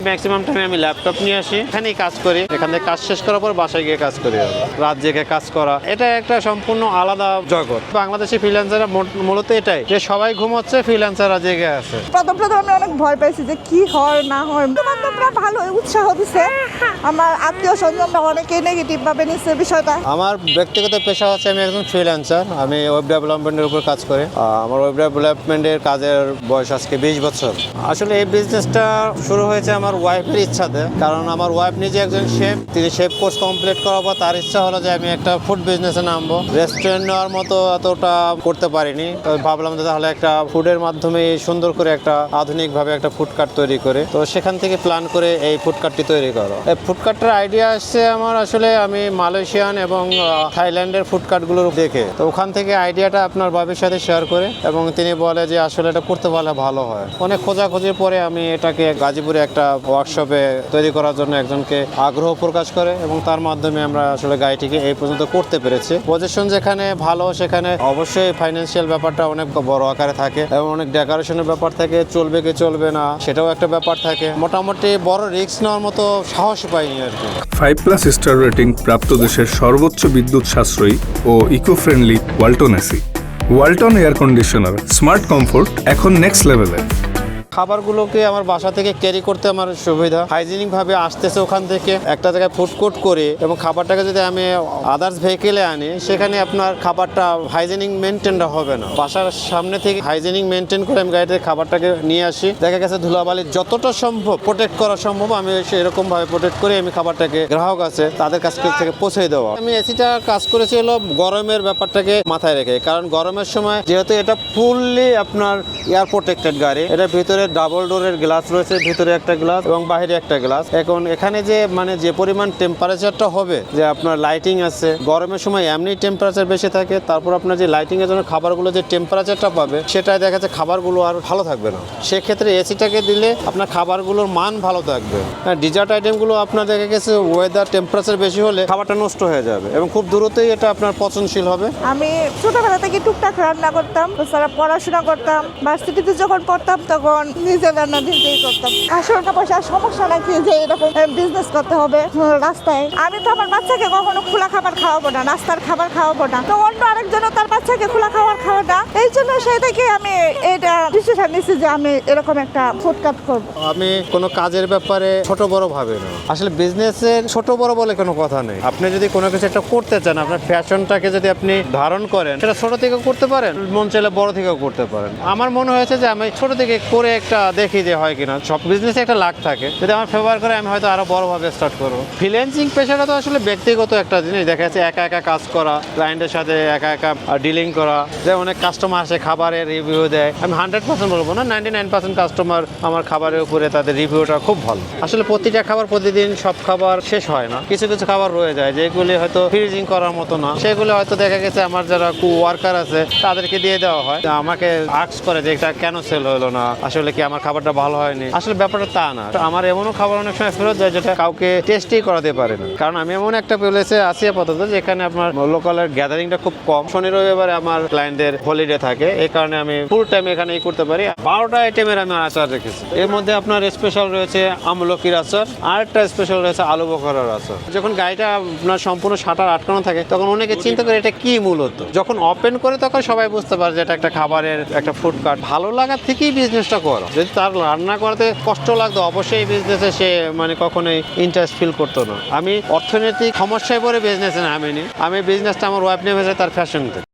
Maximum টাইমে আমি laptop নিয়ে আসি, এখানেই কাজ করি। এখান থেকে কাজ শেষ করার পর বাসায় গিয়ে কাজ করি। রাত জেগে কাজ করা এটা একটা সম্পূর্ণ আলাদা জগৎ। বাংলাদেশি ফ্রিল্যান্সাররা মূলত এটাই যে সবাই ঘুমোচ্ছে, ফ্রিল্যান্সাররা জেগে আছে। প্রথম আমি অনেক ভয় পাইছি যে কি হয় না হয়। বন্ধুবান্ধবরা ভালো উৎসাহ দিচ্ছে, আমার আত্মীয় স্বজনরা অনেকে নেগেটিভ ভাবে নিচ্ছে বিষয়টা। আমার ব্যক্তিগত পেশা হচ্ছে আমি একজন ফ্রিল্যান্সার। আমি ওয়েব ডেভেলপমেন্টের উপর কাজ করি। আমার ওয়েব ডেভেলপমেন্টের কাজের বয়স আজকে 20 বছর। আসলে এই বিজনেসটা শুরু হয়েছে আমার ওয়াইফের ইচ্ছাতে, কারণ আমার ওয়াইফ নিজে একজন শেফ। তিনি শেফ কোর্স কমপ্লিট করার পর তার ইচ্ছা হলো যে আমি একটা ফুড বিজনেসে নামবো। রেস্টুরেন্ট নেওয়ার মতো এতটা করতে পারিনি, তো ভাবলাম যে তাহলে একটা ফুডের মাধ্যমে সুন্দর করে একটা আধুনিকভাবে একটা ফুড কার্ট তৈরি করে, তো সেখান থেকে প্ল্যান করে এই ফুড কার্টটি তৈরি করো। এই ফুড কার্টটার আইডিয়া আসছে আমার আসলে আমি মালয়েশিয়ান এবং থাইল্যান্ডের ফুড কার্টগুলো দেখে, তো ওখান থেকে আইডিয়াটা আপনার ভাবির সাথে শেয়ার করে, এবং তিনি বলে যে আসলে এটা করতে পারলে ভালো হয়। অনেক খোঁজাখুঁজির পরে আমি এটাকে গাজীপুরে একটা ওয়ার্কশপে তৈরি করার জন্য একজনকে আগ্রহ প্রকাশ করে, এবং তার মাধ্যমে আমরা আসলে গাড়িটিকে এই পর্যন্ত করতে পেরেছি। পজিশন যেখানে ভালো সেখানে অবশ্যই ফাইন্যান্সিয়াল ব্যাপারটা অনেক বড় আকারে থাকে, এবং অনেক ডেকোরেশনের ব্যাপার থাকে, চলবে কি চলবে না সেটাও একটা ব্যাপার থাকে। মোটামুটি বড় রিস্ক নেওয়ার মতো সাহস পাইনি আর কি। 5+ স্টার রেটিং প্রাপ্ত দেশের সর্বোচ্চ বিদ্যুৎ সাশ্রয়ী ও eco friendly Walton AC. Walton air conditioner, smart comfort এখন নেক্সট লেভেলে। খাবারগুলোকে আমার বাসা থেকে ক্যারি করতে আমার সুবিধা। হাইজিনিক ভাবে আসতেছে ওখান থেকে একটা জায়গায় ফুড কোর্ট করে, এবং খাবারটাকে যদি আমি আদার্স ভেহিকেলে আনি সেখানে আপনার খাবারটা হাইজিনিক মেনটেনটা হবে না। বাসার সামনে থেকে হাইজিনিক মেনটেন করে আমি গাড়িতে খাবারটাকে নিয়ে আসি। দেখা গেছে ধুলাবালি যতটা সম্ভব প্রোটেক্ট করা সম্ভব আমি এরকম ভাবে প্রোটেক্ট করে আমি খাবারটাকে গ্রাহক আছে তাদের কাছ থেকে পৌঁছে দেওয়া। আমি এসিটা কাজ করেছি হলো গরমের ব্যাপারটাকে মাথায় রেখে, কারণ গরমের সময় যেহেতু এটা ফুললি আপনার এয়ার প্রোটেক্টেড গাড়ি, এটার ভিতরে ডাবল ডোরের গ্লাস রয়েছে, ভিতরে একটা গ্লাস এবং বাইরে একটা গ্লাস। এখন এখানে যে পরিমাণ টেম্পারেচারটা হবে, যে আপনার লাইটিং আছে, গরমের সময় এমনি টেম্পারেচার বেশি থাকে, তারপর আপনার যে লাইটিং এর জন্য খাবারগুলো যে টেম্পারেচারটা পাবে সেটাই দেখা যাচ্ছে খাবারগুলো আর ভালো থাকবে না। সেক্ষেত্রে এসিটাকে দিলে আপনার খাবারগুলোর মান ভালো থাকবে। ডিজার্ট আইটেমগুলো আপনার দেখা গেছে ওয়েদার টেম্পারেচার বেশি হলে খাবারটা নষ্ট হয়ে যাবে, এবং খুব দ্রুতই এটা আপনার পচনশীল হবে। আমি ছোটবেলা থেকে টুকটাক রান্না করতাম, তাছাড়া পড়াশোনা করতাম। ভার্সিটিতে যখন পড়তাম তখন নিজে রান্না নিজেই করতাম। আসল টাকা পয়সার সমস্যা নাকি যে এরকম বিজনেস করতে হবে রাস্তায়। আমি তো আমার বাচ্চাকে কখনো খোলা খাবার খাওয়াবো না, নাস্তার খাবার খাওয়াবো না, তো অন্য আরেকজনও তার বাচ্চাকে খোলা খাবার খাওয়াবে না। এই জন্য সেই থেকে আমি এটা ডিসিশন নিচ্ছি যে আমি এরকম একটা ফুড কার্ট করবো। আমি কোনো কাজের ব্যাপারে ছোট বড় ভাবে না। আসলে বিজনেসের ছোট বড় বলে কোনো কথা নেই। আপনি যদি কোনো কিছু একটা করতে চান, আপনার ফ্যাশনটাকে যদি আপনি ধারণ করেন, সেটা ছোট থেকেও করতে পারেন, মন চাইলে বড় থেকেও করতে পারেন। আমার মনে হয়েছে যে আমি ছোট থেকে করে একটা দেখি যে হয় কিনা। সব বিজনেসে একটা লাক থাকে, যদি আমার ফেভার করে আমি হয়তো আরো বড়ভাবে স্টার্ট করবো। ফ্রিল্যান্সিং পেশাটা তো আসলে ব্যক্তিগত একটা জিনিস। দেখা যাচ্ছে একা একা কাজ করা, ক্লায়েন্টের সাথে একা একা ডিলিং করা, যে অনেক কাস্টমার আসে খাবারের রিভিউ দেয়। আমি 100% বলবো না, 99% কাস্টমার আমার খাবারের উপরে তাদের রিভিউটা খুব ভালো। আসলে প্রতিটা খাবার প্রতিদিন সব খাবার শেষ হয় না, কিছু কিছু খাবার রয়ে যায় যেগুলি হয়তো ফ্রিজিং করার মতো না, সেগুলো হয়তো দেখা গেছে আমার যারা ওয়ার্কার আছে তাদেরকে দিয়ে দেওয়া হয়। আমাকে আস্ক করে যে এটা কেন সেল হলো না, আসলে কি আমার খাবারটা ভালো হয়নি। আসলে ব্যাপারটা তা না। আমার এমনও খাবার অনেক সময় ফেরত যায় যেটা কাউকে টেস্টই করাতে পারে না, কারণ আমি এমন একটা প্লেসে আছি আপাতত যেখানে আপনার লোকালের গ্যাদারিংটা খুব কম। শনি রবিবারে আমার ক্লায়েন্টদের হলিডে থাকে, এই কারণে আমি ফুল টাইম এখানে করতে পারি। 12টা আইটেমের আমি আচার রেখেছি। এর মধ্যে আপনার স্পেশাল রয়েছে আমলকির আচার, আর একটা স্পেশাল রয়েছে আলু বখরার আচার। যখন গাড়িটা আপনার সম্পূর্ণ শাটার আটকানো থাকে তখন অনেকে চিন্তা করে এটা কি মূলত, যখন ওপেন করে তখন সবাই বুঝতে পারে যে এটা একটা খাবারের একটা ফুড কার্ট। ভালো লাগা থেকেই বিজনেসটা করা। যদি তার রান্না করতে কষ্ট লাগতো অবশ্যই এই বিজনেসে সে কখনোই ইন্টারেস্ট ফিল করতো না। আমি অর্থনৈতিক সমস্যায় পড়ে বিজনেসে নামিনি। আমি বিজনেসটা আমার ওয়াইফ নেমেছে তার ফ্যাশন থেকে।